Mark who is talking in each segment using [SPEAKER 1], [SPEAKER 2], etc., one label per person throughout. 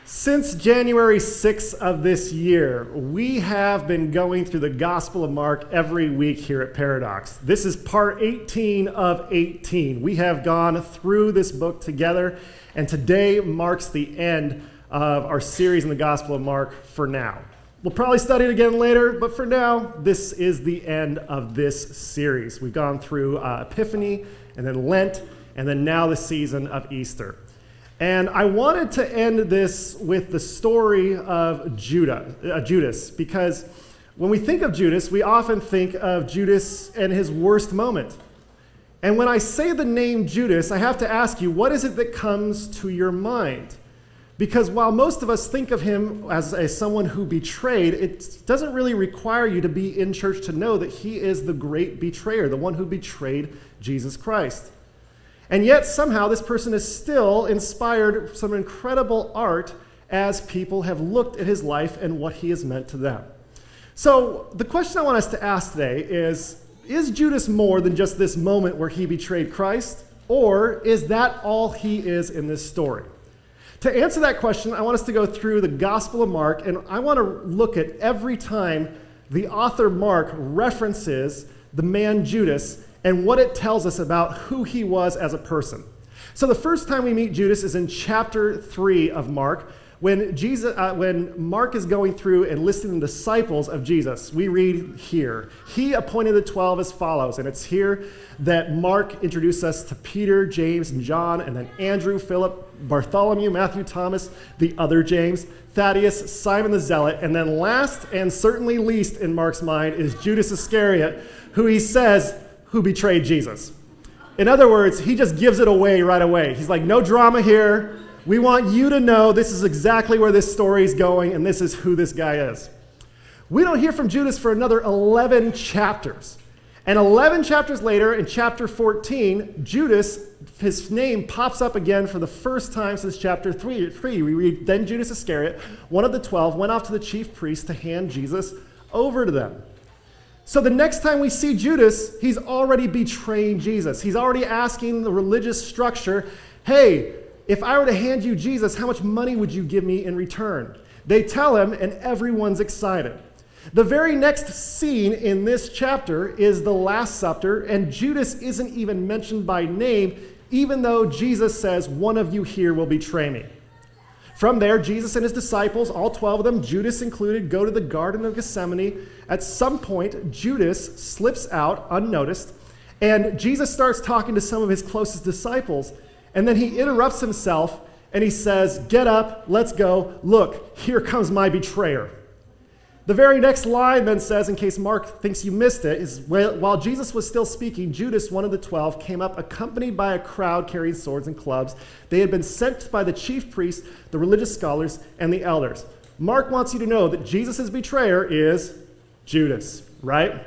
[SPEAKER 1] Since January 6th of this year, we have been going through the Gospel of Mark every week here at Paradox. This is part 18 of 18. We have gone through this book together, and today marks the end of our series in the Gospel of Mark for now. We'll probably study it again later, but for now, this is the end of this series. We've gone through Epiphany, and then Lent, and then now the season of Easter. And I wanted to end this with the story of Judas, because when we think of Judas, we often think of Judas and his worst moment. And when I say the name Judas, I have to ask you, what is it that comes to your mind? Because while most of us think of him as someone who betrayed, it doesn't really require you to be in church to know that he is the great betrayer, the one who betrayed Jesus Christ. And yet somehow this person has still inspired some incredible art as people have looked at his life and what he has meant to them. So the question I want us to ask today is Judas more than just this moment where he betrayed Christ, or is that all he is in this story? To answer that question, I want us to go through the Gospel of Mark, and I want to look at every time the author Mark references the man Judas and what it tells us about who he was as a person. So the first time we meet Judas is in chapter 3 of Mark, when Mark is going through and listing the disciples of Jesus. We read here, he appointed the 12 as follows, and it's here that Mark introduced us to Peter, James, and John, and then Andrew, Philip, Bartholomew, Matthew, Thomas, the other James, Thaddeus, Simon the Zealot, and then last and certainly least in Mark's mind is Judas Iscariot, who he says who betrayed Jesus. In other words, he just gives it away right away. He's like, no drama here. We want you to know this is exactly where this story is going, and this is who this guy is. We don't hear from Judas for another 11 chapters. And 11 chapters later, in chapter 14, Judas, his name pops up again for the first time since chapter 3. We read, then Judas Iscariot, one of the 12, went off to the chief priests to hand Jesus over to them. So the next time we see Judas, he's already betraying Jesus. He's already asking the religious structure, hey, if I were to hand you Jesus, how much money would you give me in return? They tell him, and everyone's excited. The very next scene in this chapter is the Last Supper, and Judas isn't even mentioned by name, even though Jesus says, one of you here will betray me. From there, Jesus and his disciples, all 12 of them, Judas included, go to the Garden of Gethsemane. At some point, Judas slips out unnoticed, and Jesus starts talking to some of his closest disciples, and then he interrupts himself, and he says, get up, let's go, look, here comes my betrayer. The very next line then says, in case Mark thinks you missed it, is while Jesus was still speaking, Judas, one of the 12, came up accompanied by a crowd carrying swords and clubs. They had been sent by the chief priests, the religious scholars, and the elders. Mark wants you to know that Jesus' betrayer is Judas, right?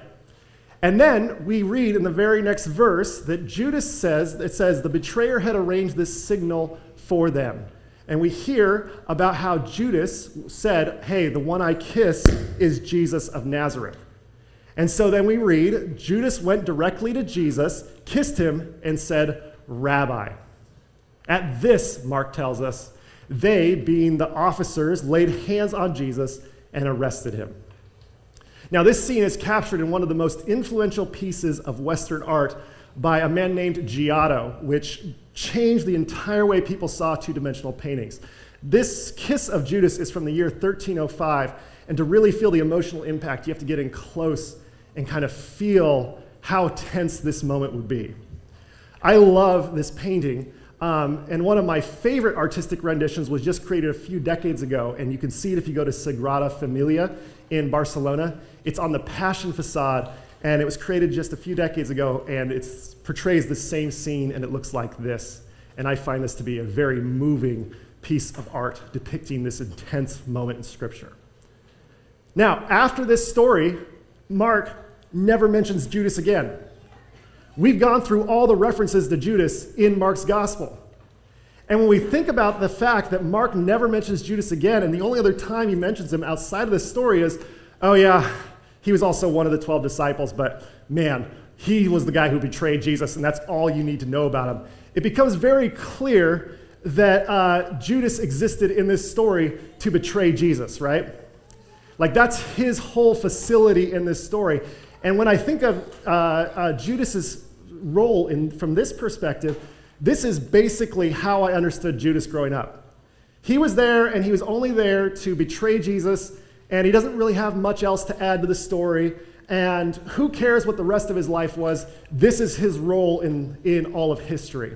[SPEAKER 1] And then we read in the very next verse that Judas says, it says, the betrayer had arranged this signal for them. And we hear about how Judas said, hey, the one I kiss is Jesus of Nazareth. And so then we read, Judas went directly to Jesus, kissed him, and said, Rabbi. At this, Mark tells us, they, being the officers, laid hands on Jesus and arrested him. Now, this scene is captured in one of the most influential pieces of Western art by a man named Giotto, which changed the entire way people saw two-dimensional paintings. This kiss of Judas is from the year 1305, and to really feel the emotional impact, you have to get in close and kind of feel how tense this moment would be. I love this painting, and one of my favorite artistic renditions was just created a few decades ago, and you can see it if you go to Sagrada Familia in Barcelona. It's on the Passion facade, and it was created just a few decades ago, and it portrays the same scene, and it looks like this. And I find this to be a very moving piece of art depicting this intense moment in Scripture. Now, after this story, Mark never mentions Judas again. We've gone through all the references to Judas in Mark's gospel. And when we think about the fact that Mark never mentions Judas again, and the only other time he mentions him outside of this story is, oh yeah, he was also one of the 12 disciples, but man, he was the guy who betrayed Jesus, and that's all you need to know about him. It becomes very clear that Judas existed in this story to betray Jesus, right? Like, that's his whole facility in this story. And when I think of Judas's role from this perspective, this is basically how I understood Judas growing up. He was there, and he was only there to betray Jesus, and he doesn't really have much else to add to the story. And who cares what the rest of his life was? This is his role in all of history.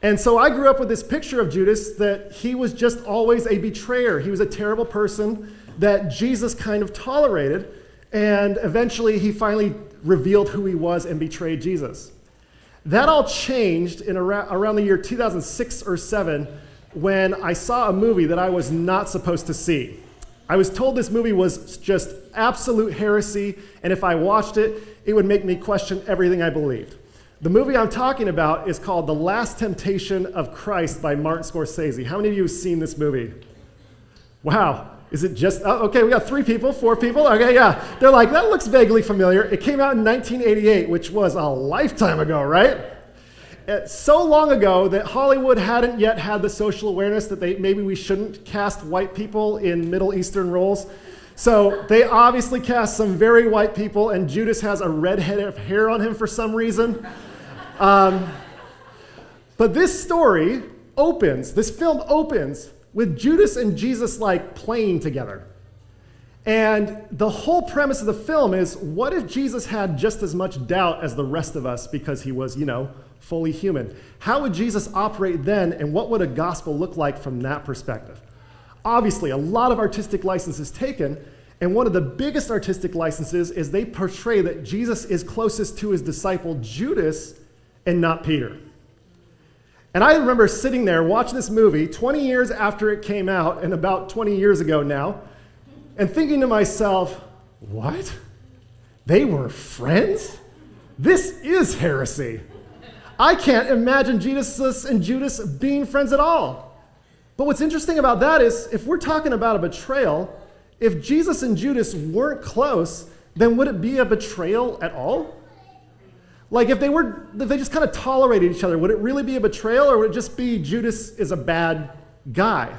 [SPEAKER 1] And so I grew up with this picture of Judas that he was just always a betrayer. He was a terrible person that Jesus kind of tolerated, and eventually he finally revealed who he was and betrayed Jesus. That all changed in around the year 2006 or 7 when I saw a movie that I was not supposed to see. I was told this movie was just absolute heresy, and if I watched it, it would make me question everything I believed. The movie I'm talking about is called The Last Temptation of Christ by Martin Scorsese. How many of you have seen this movie? Wow. Is it just, okay, we got 3 people, 4 people. Okay, yeah. They're like, that looks vaguely familiar. It came out in 1988, which was a lifetime ago, right? So long ago that Hollywood hadn't yet had the social awareness that maybe we shouldn't cast white people in Middle Eastern roles. So they obviously cast some very white people, and Judas has a red head of hair on him for some reason. But this film opens with Judas and Jesus like playing together. And the whole premise of the film is, what if Jesus had just as much doubt as the rest of us because he was, fully human? How would Jesus operate then, and what would a gospel look like from that perspective? Obviously, a lot of artistic license is taken, and one of the biggest artistic licenses is they portray that Jesus is closest to his disciple Judas and not Peter. And I remember sitting there watching this movie 20 years after it came out, and about 20 years ago now, and thinking to myself, what? They were friends? This is heresy. I can't imagine Jesus and Judas being friends at all. But what's interesting about that is, if we're talking about a betrayal, if Jesus and Judas weren't close, then would it be a betrayal at all? Like, if they just kind of tolerated each other, would it really be a betrayal, or would it just be Judas is a bad guy?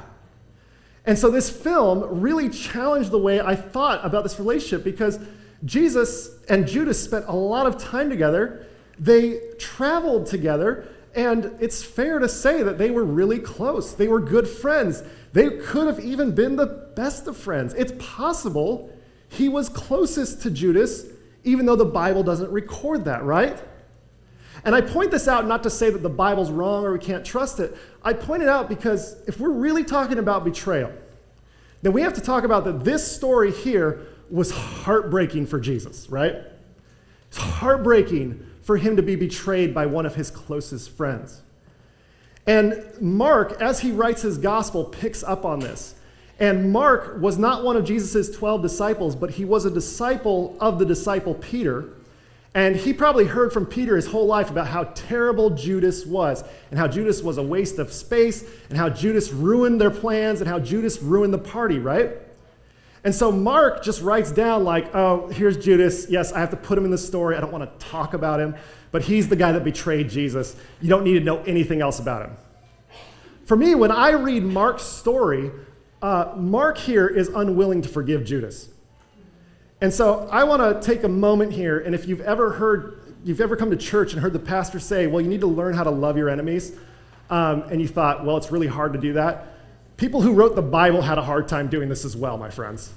[SPEAKER 1] And so this film really challenged the way I thought about this relationship, because Jesus and Judas spent a lot of time together. They traveled together, and it's fair to say that they were really close. They were good friends. They could have even been the best of friends. It's possible he was closest to Judas, even though the Bible doesn't record that, right? And I point this out not to say that the Bible's wrong or we can't trust it. I point it out because if we're really talking about betrayal, then we have to talk about that this story here was heartbreaking for Jesus, right? It's heartbreaking for him to be betrayed by one of his closest friends. And Mark, as he writes his gospel, picks up on this. And Mark was not one of Jesus' 12 disciples, but he was a disciple of the disciple Peter. And he probably heard from Peter his whole life about how terrible Judas was, and how Judas was a waste of space, and how Judas ruined their plans, and how Judas ruined the party, right? And so Mark just writes down like, oh, here's Judas. Yes, I have to put him in the story. I don't want to talk about him, but he's the guy that betrayed Jesus. You don't need to know anything else about him. For me, when I read Mark's story, Mark here is unwilling to forgive Judas. And so I want to take a moment here, and if you've ever come to church and heard the pastor say, well, you need to learn how to love your enemies, and you thought, well, it's really hard to do that. People who wrote the Bible had a hard time doing this as well, my friends.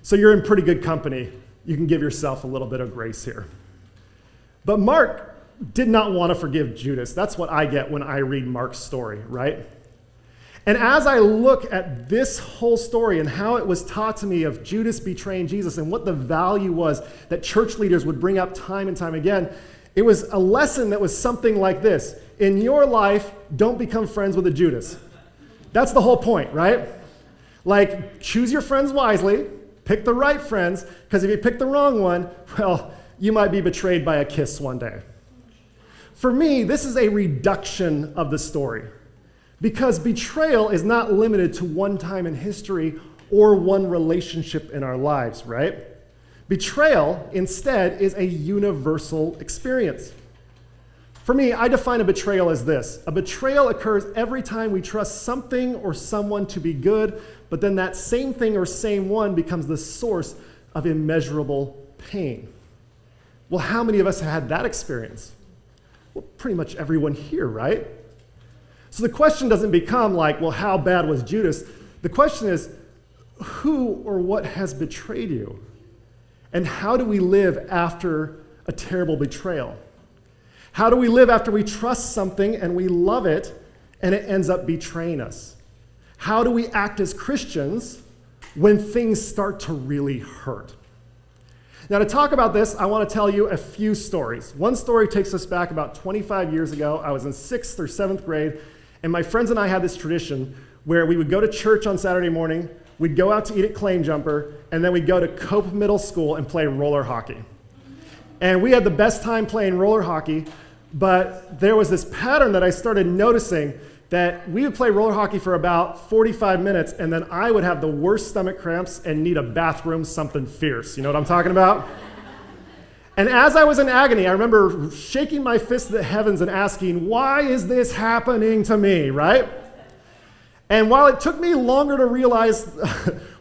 [SPEAKER 1] So you're in pretty good company. You can give yourself a little bit of grace here. But Mark did not want to forgive Judas. That's what I get when I read Mark's story, right? And as I look at this whole story and how it was taught to me of Judas betraying Jesus and what the value was that church leaders would bring up time and time again, it was a lesson that was something like this. In your life, don't become friends with a Judas. That's the whole point, right? Like, choose your friends wisely, pick the right friends, because if you pick the wrong one, well, you might be betrayed by a kiss one day. For me, this is a reduction of the story, because betrayal is not limited to one time in history or one relationship in our lives, right? Betrayal, instead, is a universal experience. For me, I define a betrayal as this. A betrayal occurs every time we trust something or someone to be good, but then that same thing or same one becomes the source of immeasurable pain. Well, how many of us have had that experience? Well, pretty much everyone here, right? So the question doesn't become like, well, how bad was Judas? The question is, who or what has betrayed you? And how do we live after a terrible betrayal? How do we live after we trust something and we love it and it ends up betraying us? How do we act as Christians when things start to really hurt? Now, to talk about this, I want to tell you a few stories. One story takes us back about 25 years ago. I was in 6th or 7th grade, and my friends and I had this tradition where we would go to church on Saturday morning, we'd go out to eat at Claim Jumper, and then we'd go to Cope Middle School and play roller hockey. And we had the best time playing roller hockey, but there was this pattern that I started noticing that we would play roller hockey for about 45 minutes, and then I would have the worst stomach cramps and need a bathroom something fierce. You know what I'm talking about? And as I was in agony, I remember shaking my fist at the heavens and asking, why is this happening to me, right? And while it took me longer to realize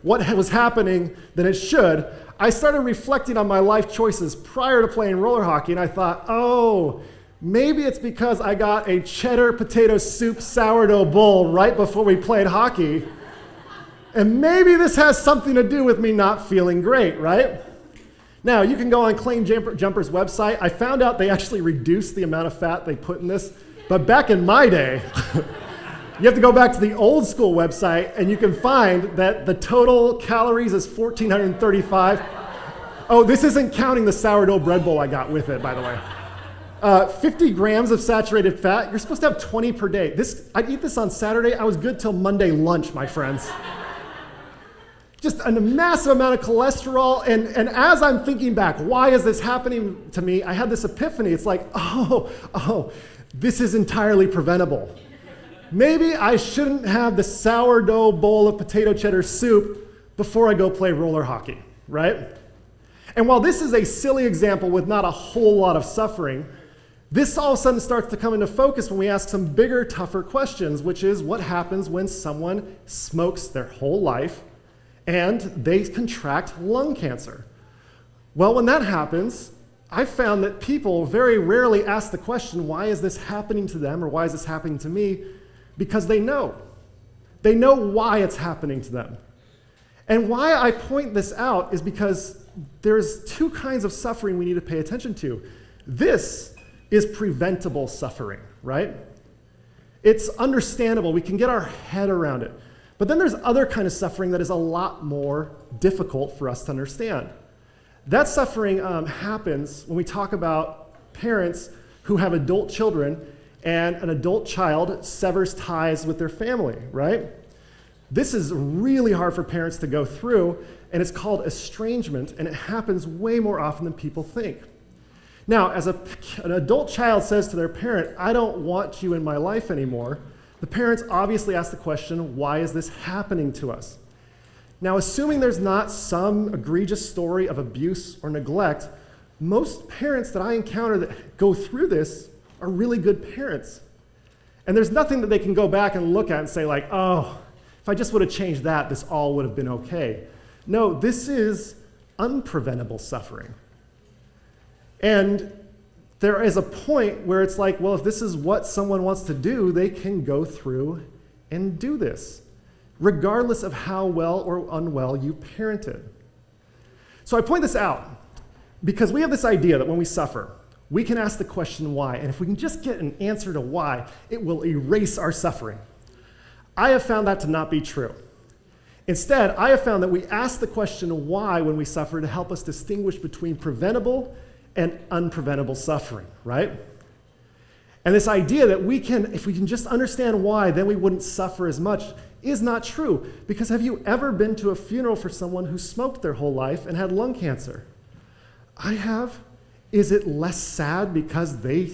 [SPEAKER 1] what was happening than it should, I started reflecting on my life choices prior to playing roller hockey, and I thought, oh, maybe it's because I got a cheddar potato soup sourdough bowl right before we played hockey, and maybe this has something to do with me not feeling great, right? Now, you can go on Claim Jumper's website. I found out they actually reduced the amount of fat they put in this, but back in my day, you have to go back to the old school website, and you can find that the total calories is 1,435. Oh, this isn't counting the sourdough bread bowl I got with it, by the way. 50 grams of saturated fat. You're supposed to have 20 per day. I'd eat this on Saturday. I was good till Monday lunch, my friends. Just a massive amount of cholesterol. And as I'm thinking back, why is this happening to me? I had this epiphany. It's like, oh, this is entirely preventable. Maybe I shouldn't have the sourdough bowl of potato cheddar soup before I go play roller hockey, right? And while this is a silly example with not a whole lot of suffering, this all of a sudden starts to come into focus when we ask some bigger, tougher questions, which is what happens when someone smokes their whole life and they contract lung cancer? Well, when that happens, I've found that people very rarely ask the question, why is this happening to them or why is this happening to me? Because they know. They know why it's happening to them. And why I point this out is because there's two kinds of suffering we need to pay attention to. This is preventable suffering, right? It's understandable. We can get our head around it. But then there's other kind of suffering that is a lot more difficult for us to understand. That suffering happens when we talk about parents who have adult children and an adult child severs ties with their family, right? This is really hard for parents to go through, and it's called estrangement, and it happens way more often than people think. Now, as an adult child says to their parent, I don't want you in my life anymore, the parents obviously ask the question, why is this happening to us? Now, assuming there's not some egregious story of abuse or neglect, most parents that I encounter that go through this are really good parents. And there's nothing that they can go back and look at and say like, oh, if I just would have changed that, this all would have been okay. No, this is unpreventable suffering. And there is a point where it's like, well, if this is what someone wants to do, they can go through and do this, regardless of how well or unwell you parented. So I point this out because we have this idea that when we suffer, we can ask the question why, and if we can just get an answer to why, it will erase our suffering. I have found that to not be true. Instead, I have found that we ask the question why when we suffer to help us distinguish between preventable and unpreventable suffering, right? And this idea that we can, if we can just understand why, then we wouldn't suffer as much is not true. Because have you ever been to a funeral for someone who smoked their whole life and had lung cancer? I have. Is it less sad because they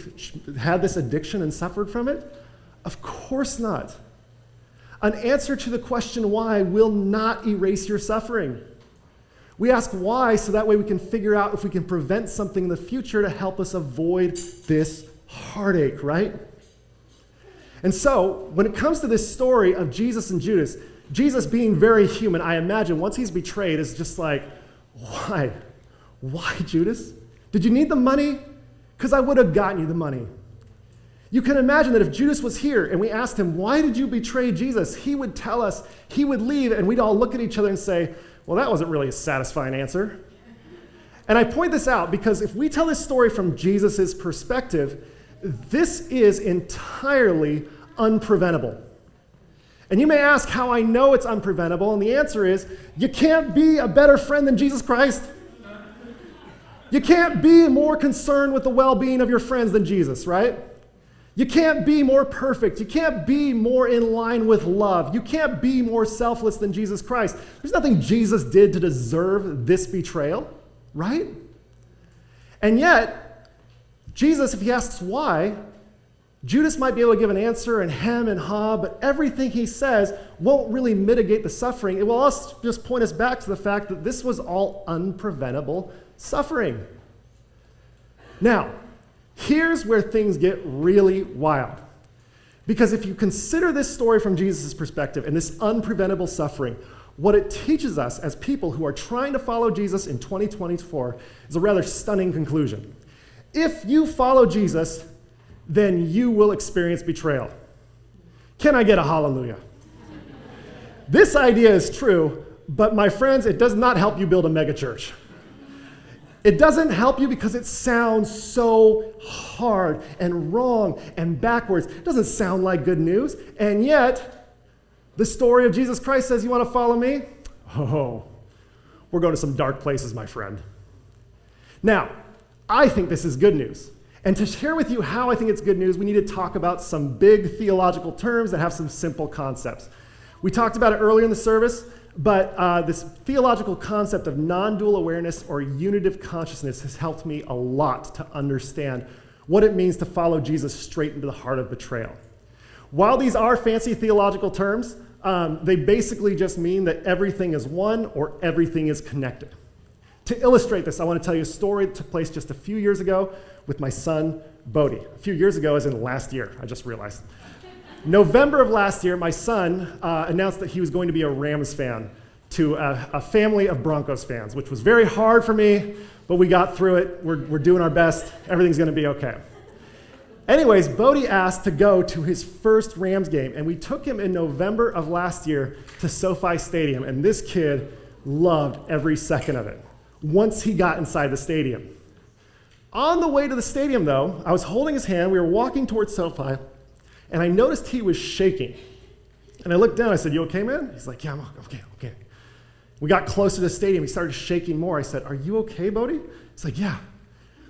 [SPEAKER 1] had this addiction and suffered from it? Of course not. An answer to the question why will not erase your suffering. We ask why so that way we can figure out if we can prevent something in the future to help us avoid this heartache, right? And so, when it comes to this story of Jesus and Judas, Jesus being very human, I imagine once he's betrayed, is just like, why? Why, Judas? Did you need the money? Because I would have gotten you the money. You can imagine that if Judas was here and we asked him, why did you betray Jesus? He would tell us, he would leave, and we'd all look at each other and say, well, that wasn't really a satisfying answer. And I point this out because if we tell this story from Jesus' perspective, this is entirely unpreventable. And you may ask how I know it's unpreventable, and the answer is, you can't be a better friend than Jesus Christ. You can't be more concerned with the well-being of your friends than Jesus, right? You can't be more perfect. You can't be more in line with love. You can't be more selfless than Jesus Christ. There's nothing Jesus did to deserve this betrayal, right? And yet, Jesus, if he asks why, Judas might be able to give an answer and hem and haw, but everything he says won't really mitigate the suffering. It will also just point us back to the fact that this was all unpreventable suffering. Now, here's where things get really wild. Because if you consider this story from Jesus' perspective and this unpreventable suffering, what it teaches us as people who are trying to follow Jesus in 2024 is a rather stunning conclusion. If you follow Jesus, then you will experience betrayal. Can I get a hallelujah? This idea is true, but my friends, it does not help you build a megachurch. It doesn't help you because it sounds so hard and wrong and backwards. It doesn't sound like good news. And yet, the story of Jesus Christ says, you want to follow me? Oh, we're going to some dark places, my friend. Now, I think this is good news. And to share with you how I think it's good news, we need to talk about some big theological terms that have some simple concepts. We talked about it earlier in the service, but this theological concept of non-dual awareness or unitive consciousness has helped me a lot to understand what it means to follow Jesus straight into the heart of betrayal. While these are fancy theological terms, they basically just mean that everything is one or everything is connected. To illustrate this, I want to tell you a story that took place just a few years ago with my son, Bodhi. A few years ago as in last year, I just realized. November of last year, my son announced that he was going to be a Rams fan to a family of Broncos fans, which was very hard for me, but we got through it. We're doing our best. Everything's going to be okay. Anyways, Bodhi asked to go to his first Rams game, and we took him in November of last year to SoFi Stadium, and this kid loved every second of it once he got inside the stadium. On the way to the stadium, though, I was holding his hand. We were walking towards SoFi, and I noticed he was shaking. And I looked down. I said, you okay, man? He's like, yeah, I'm okay. We got closer to the stadium. He started shaking more. I said, are you okay, Bodhi? He's like, yeah.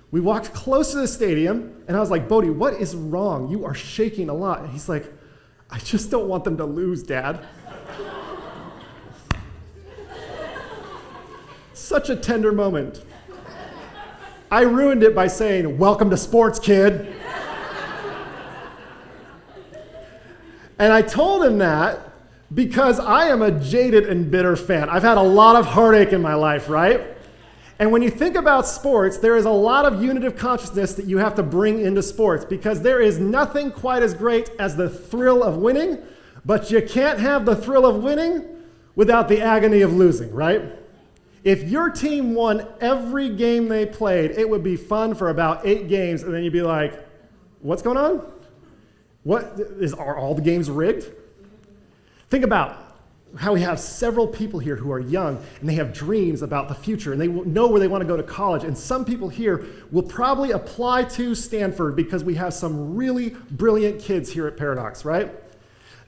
[SPEAKER 1] We walked close to the stadium, and I was like, Bodhi, what is wrong? You are shaking a lot. And he's like, I just don't want them to lose, Dad. Such a tender moment. I ruined it by saying, welcome to sports, kid. And I told him that because I am a jaded and bitter fan. I've had a lot of heartache in my life, right? And when you think about sports, there is a lot of unitive consciousness that you have to bring into sports because there is nothing quite as great as the thrill of winning, but you can't have the thrill of winning without the agony of losing, right? If your team won every game they played, it would be fun for about 8 games, and then you'd be like, what's going on? Are all the games rigged? Think about how we have several people here who are young and they have dreams about the future and they know where they want to go to college. And some people here will probably apply to Stanford because we have some really brilliant kids here at Paradox, right?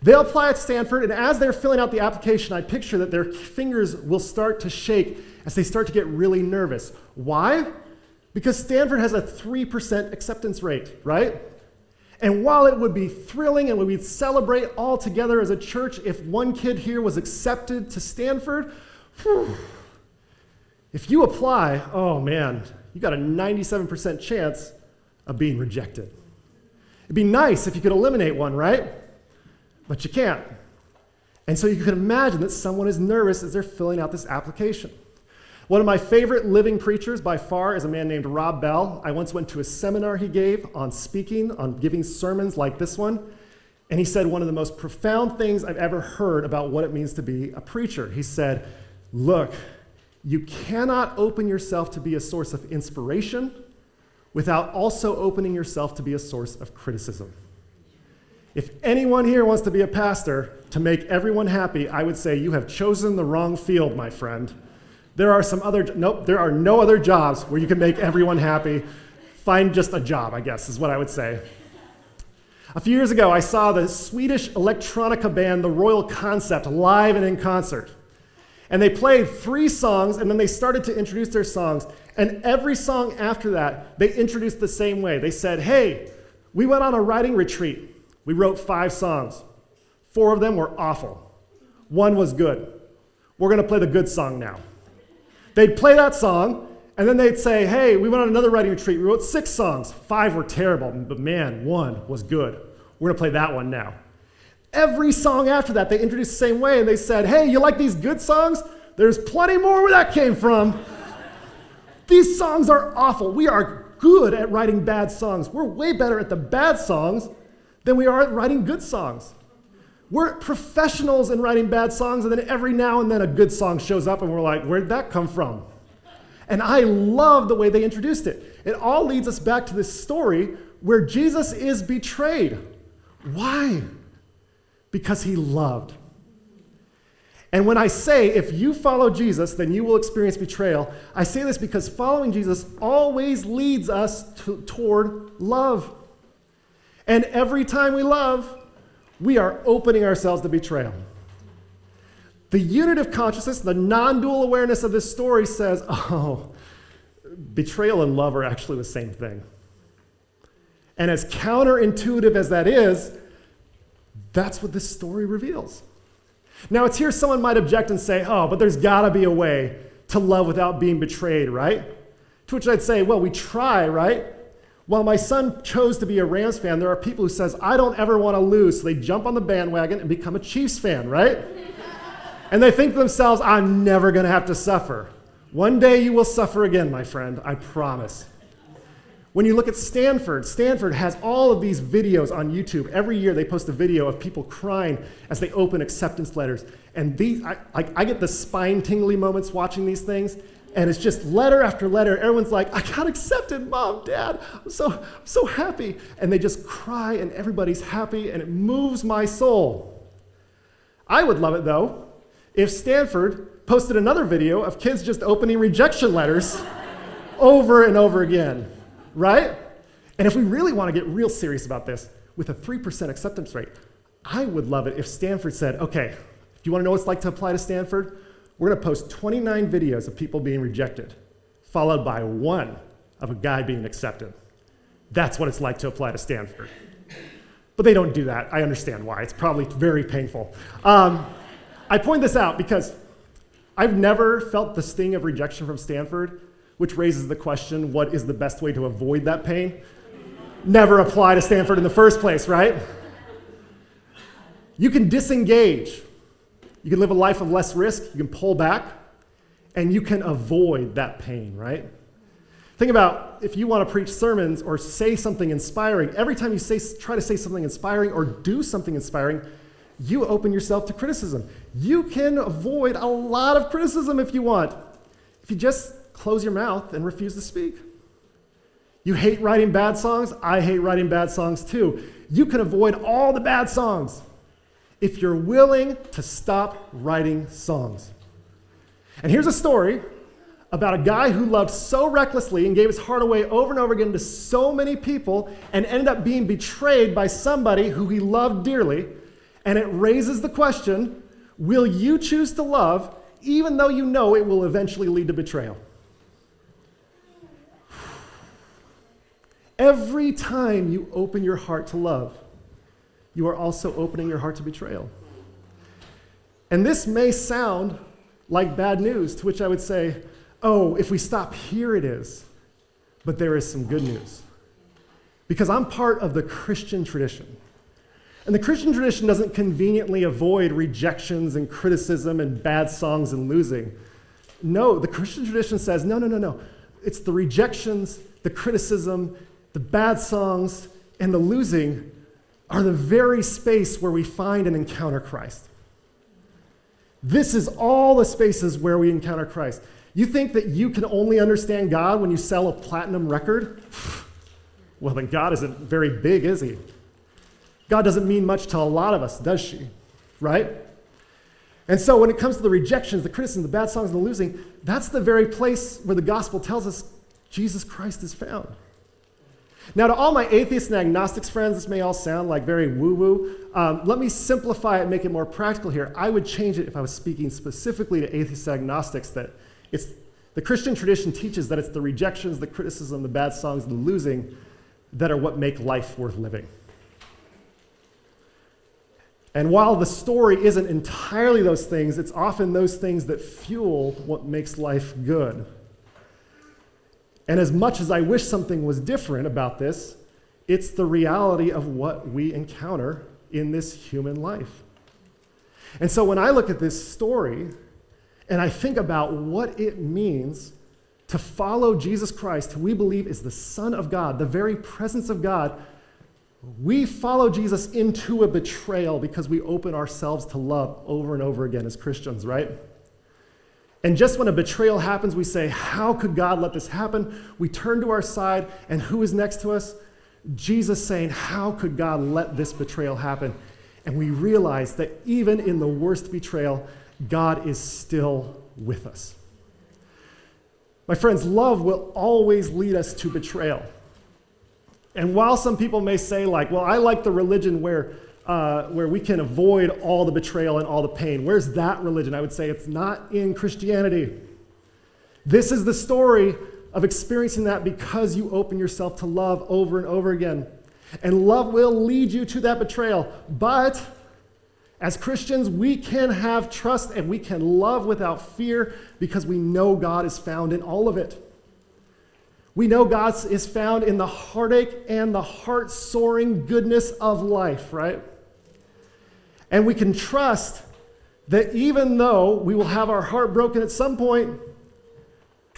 [SPEAKER 1] They'll apply at Stanford, and as they're filling out the application, I picture that their fingers will start to shake as they start to get really nervous. Why? Because Stanford has a 3% acceptance rate, right? And while it would be thrilling and we'd celebrate all together as a church if one kid here was accepted to Stanford, if you apply, oh man, you got a 97% chance of being rejected. It'd be nice if you could eliminate one, right? But you can't. And so you can imagine that someone is nervous as they're filling out this application. One of my favorite living preachers by far is a man named Rob Bell. I once went to a seminar he gave on speaking, on giving sermons like this one, and he said one of the most profound things I've ever heard about what it means to be a preacher. He said, look, you cannot open yourself to be a source of inspiration without also opening yourself to be a source of criticism. If anyone here wants to be a pastor to make everyone happy, I would say you have chosen the wrong field, my friend. There are no other jobs where you can make everyone happy. Find just a job, I guess, is what I would say. A few years ago, I saw the Swedish electronica band, the Royal Concept, live and in concert. And they played 3 songs, and then they started to introduce their songs. And every song after that, they introduced the same way. They said, hey, we went on a writing retreat. We wrote 5 songs. 4 of them were awful. 1 was good. We're going to play the good song now. They'd play that song, and then they'd say, hey, we went on another writing retreat. We wrote 6 songs. 5 were terrible, but man, 1 was good. We're going to play that one now. Every song after that, they introduced the same way, and they said, hey, you like these good songs? There's plenty more where that came from. These songs are awful. We are good at writing bad songs. We're way better at the bad songs than we are at writing good songs. We're professionals in writing bad songs, and then every now and then a good song shows up, and we're like, where'd that come from? And I love the way they introduced it. It all leads us back to this story where Jesus is betrayed. Why? Because he loved. And when I say, if you follow Jesus, then you will experience betrayal, I say this because following Jesus always leads us toward love. And every time we love, we are opening ourselves to betrayal. The unitive consciousness, the non-dual awareness of this story says, oh, betrayal and love are actually the same thing. And as counterintuitive as that is, that's what this story reveals. Now, it's here someone might object and say, oh, but there's got to be a way to love without being betrayed, right? To which I'd say, well, we try, right? While my son chose to be a Rams fan, there are people who says, I don't ever want to lose, so they jump on the bandwagon and become a Chiefs fan, right? And they think to themselves, I'm never going to have to suffer. One day you will suffer again, my friend, I promise. When you look at Stanford, Stanford has all of these videos on YouTube. Every year they post a video of people crying as they open acceptance letters. And these, I get the spine-tingly moments watching these things, and it's just letter after letter. Everyone's like, I got accepted, Mom, Dad, I'm so happy. And they just cry, and everybody's happy, and it moves my soul. I would love it, though, if Stanford posted another video of kids just opening rejection letters over and over again. Right? And if we really want to get real serious about this, with a 3% acceptance rate, I would love it if Stanford said, okay, if you want to know what it's like to apply to Stanford, we're going to post 29 videos of people being rejected, followed by 1 of a guy being accepted. That's what it's like to apply to Stanford. But they don't do that. I understand why. It's probably very painful. I point this out because I've never felt the sting of rejection from Stanford, which raises the question, what is the best way to avoid that pain? Never apply to Stanford in the first place, right? You can disengage. You can live a life of less risk. You can pull back, and you can avoid that pain, right? Think about if you want to preach sermons or say something inspiring, every time you try to say something inspiring or do something inspiring, you open yourself to criticism. You can avoid a lot of criticism if you want. If you just close your mouth and refuse to speak. You hate writing bad songs? I hate writing bad songs too. You can avoid all the bad songs if you're willing to stop writing songs. And here's a story about a guy who loved so recklessly and gave his heart away over and over again to so many people and ended up being betrayed by somebody who he loved dearly. And it raises the question, will you choose to love even though you know it will eventually lead to betrayal? Every time you open your heart to love, you are also opening your heart to betrayal. And this may sound like bad news, to which I would say, oh, if we stop here it is. But there is some good news. Because I'm part of the Christian tradition. And the Christian tradition doesn't conveniently avoid rejections and criticism and bad songs and losing. No, the Christian tradition says, no. It's the rejections, the criticism, the bad songs, and the losing are the very space where we find and encounter Christ. This is all the spaces where we encounter Christ. You think that you can only understand God when you sell a platinum record? Well, then God isn't very big, is he? God doesn't mean much to a lot of us, does she? Right? And so when it comes to the rejections, the criticism, the bad songs, and the losing, that's the very place where the gospel tells us Jesus Christ is found. Now, to all my atheists and agnostics friends, this may all sound like very woo-woo. Let me simplify it and make it more practical here. I would change it if I was speaking specifically to atheists and agnostics, that it's the Christian tradition teaches that it's the rejections, the criticism, the bad songs, and the losing that are what make life worth living. And while the story isn't entirely those things, it's often those things that fuel what makes life good. And as much as I wish something was different about this, it's the reality of what we encounter in this human life. And so when I look at this story and I think about what it means to follow Jesus Christ, who we believe is the Son of God, the very presence of God, we follow Jesus into a betrayal because we open ourselves to love over and over again as Christians, right? And just when a betrayal happens, we say, how could God let this happen? We turn to our side, and who is next to us? Jesus saying, how could God let this betrayal happen? And we realize that even in the worst betrayal, God is still with us. My friends, love will always lead us to betrayal. And while some people may say, like, well, I like the religion where we can avoid all the betrayal and all the pain. Where's that religion? I would say it's not in Christianity. This is the story of experiencing that because you open yourself to love over and over again. And love will lead you to that betrayal. But as Christians, we can have trust and we can love without fear because we know God is found in all of it. We know God is found in the heartache and the heart-soaring goodness of life, right? And we can trust that even though we will have our heart broken at some point,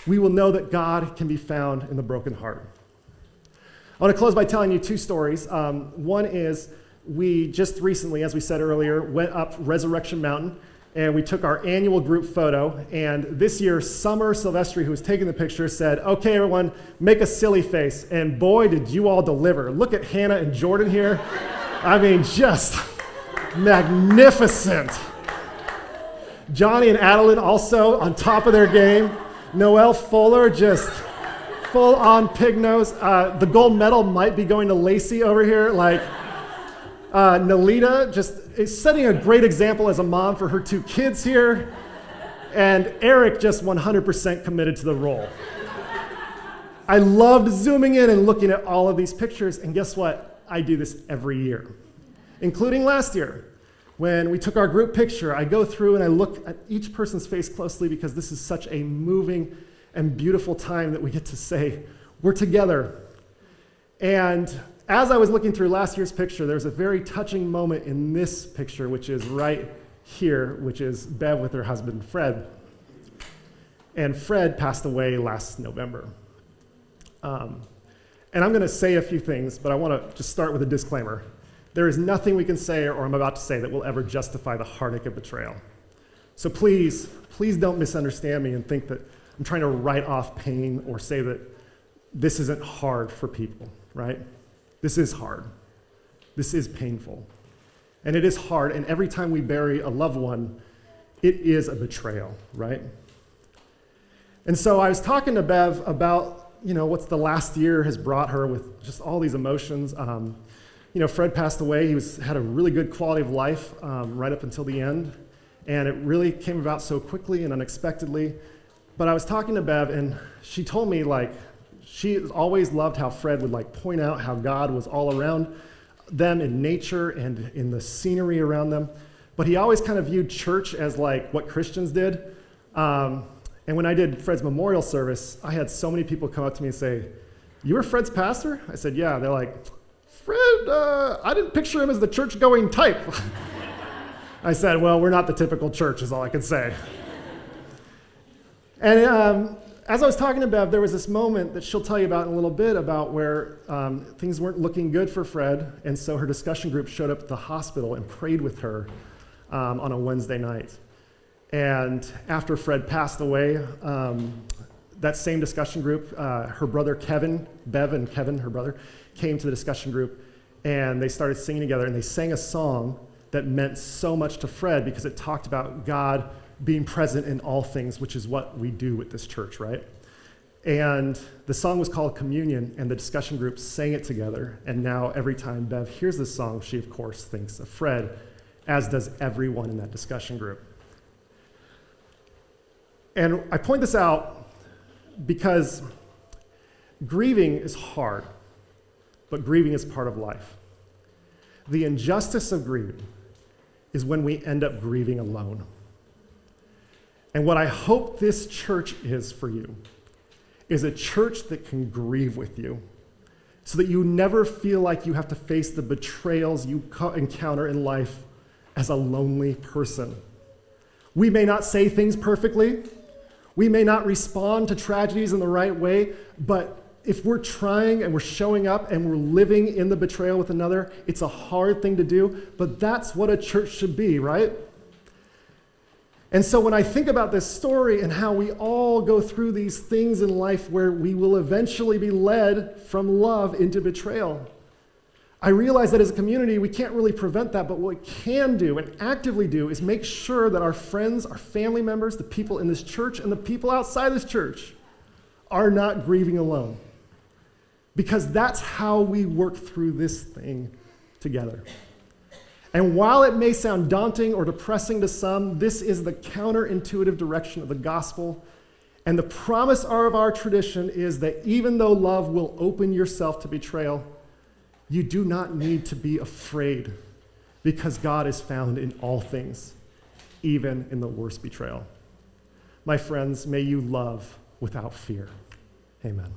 [SPEAKER 1] we will know that God can be found in the broken heart. I want to close by telling you two stories. One is we just recently, as we said earlier, went up Resurrection Mountain, and we took our annual group photo. And this year, Summer Silvestri, who was taking the picture, said, okay, everyone, make a silly face. And boy, did you all deliver. Look at Hannah and Jordan here. I mean, just magnificent. Johnny and Adeline also on top of their game. Noelle Fuller, just full-on pig nose. The gold medal might be going to Lacey over here. Nalita just is setting a great example as a mom for her two kids here. And Eric just 100% committed to the role. I loved zooming in and looking at all of these pictures. And guess what? I do this every year, including last year. When we took our group picture, I go through and I look at each person's face closely because this is such a moving and beautiful time that we get to say, we're together. And as I was looking through last year's picture, there's a very touching moment in this picture, which is right here, which is Bev with her husband, Fred. And Fred passed away last November. And I'm going to say a few things, but I want to just start with a disclaimer. There is nothing we can say or I'm about to say that will ever justify the heartache of betrayal. So please don't misunderstand me and think that I'm trying to write off pain or say that this isn't hard for people, right? This is hard. This is painful. And it is hard, and every time we bury a loved one, it is a betrayal, right? And so I was talking to Bev about, what's the last year has brought her with just all these emotions. Fred passed away. He had a really good quality of life right up until the end, and it really came about so quickly and unexpectedly. But I was talking to Bev, and she told me, she always loved how Fred would point out how God was all around them in nature and in the scenery around them. But he always kind of viewed church as what Christians did. And when I did Fred's memorial service, I had so many people come up to me and say, you were Fred's pastor? I said, yeah. They're like, Fred, I didn't picture him as the church-going type. I said, well, we're not the typical church is all I can say. And as I was talking to Bev, there was this moment that she'll tell you about in a little bit about where things weren't looking good for Fred, and so her discussion group showed up at the hospital and prayed with her on a Wednesday night. And after Fred passed away, that same discussion group, her brother Kevin, Bev and Kevin, her brother, came to the discussion group, and they started singing together, and they sang a song that meant so much to Fred because it talked about God being present in all things, which is what we do with this church, right? And the song was called Communion, and the discussion group sang it together, and now every time Bev hears this song, she, of course, thinks of Fred, as does everyone in that discussion group. And I point this out because grieving is hard, but grieving is part of life. The injustice of grieving is when we end up grieving alone. And what I hope this church is for you is a church that can grieve with you so that you never feel like you have to face the betrayals you encounter in life as a lonely person. We may not say things perfectly. We may not respond to tragedies in the right way, but if we're trying and we're showing up and we're living in the betrayal with another, it's a hard thing to do, but that's what a church should be, right? And so when I think about this story and how we all go through these things in life where we will eventually be led from love into betrayal, I realize that as a community, we can't really prevent that, but what we can do and actively do is make sure that our friends, our family members, the people in this church, and the people outside this church are not grieving alone. Because that's how we work through this thing together. And while it may sound daunting or depressing to some, this is the counterintuitive direction of the gospel. And the promise of our tradition is that even though love will open yourself to betrayal, you do not need to be afraid because God is found in all things, even in the worst betrayal. My friends, may you love without fear. Amen.